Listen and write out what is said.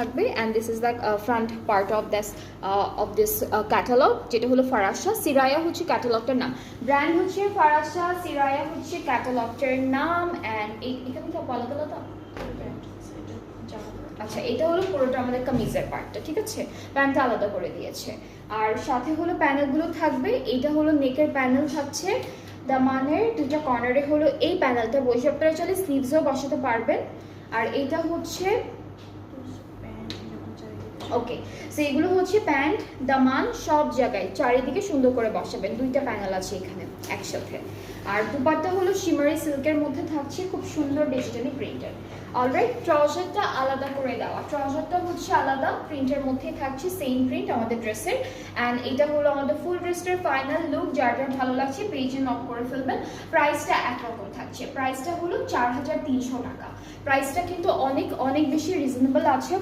থাকবে and this is the front part of this catalogue, যেটা হলো ফারাসা। সিরায়া হচ্ছে ক্যাটালগটার নাম, ব্র্যান্ড হচ্ছে ফারাসা, সিরায়া হচ্ছে ক্যাটালগটার নাম। অ্যান্ড এখানে কি আলাদা আলাদা? আচ্ছা, এটা হলো পুরোটা আমাদের কামিজের পার্টটা, ঠিক আছে, প্যান্টটা আলাদা করে দিয়েছে। আর সাথে হলো প্যানেলগুলো থাকবে, এইটা হলো নেকের প্যানেল থাকছে, দামানের দুইটা কর্নারে হলো এই প্যানেলটা বসে, আপনারা চাইলে স্লিভসও বসাতে পারবেন। আর এইটা হচ্ছে ওকে, সো এগুলো হচ্ছে প্যান্ট, দামান সব জায়গায় চারিদিকে সুন্দর করে বসাবেন, দুইটা প্যানেল আছে এখানে একসাথে। আর দুপাট্টা হলো শিমারি সিল্কের মধ্যে থাকছে, খুব সুন্দর ডিজিটালি প্রিন্টেড। অলরাইট, ট্রাউজারটা আলাদা করে দেওয়া, ট্রাউজারটা হচ্ছে আলাদা প্রিন্টের মধ্যেই থাকছে, সেম প্রিন্ট আমাদের ড্রেসের। অ্যান্ড এটা হলো আমাদের ফুল ড্রেসটার ফাইনাল লুক, যার যার ভালো লাগছে পেজে নক করে ফেলবেন। প্রাইসটা একরকম থাকছে, প্রাইসটা হলো 4300 টাকা। প্রাইসটা কিন্তু অনেক অনেক বেশি রিজনেবল আছে।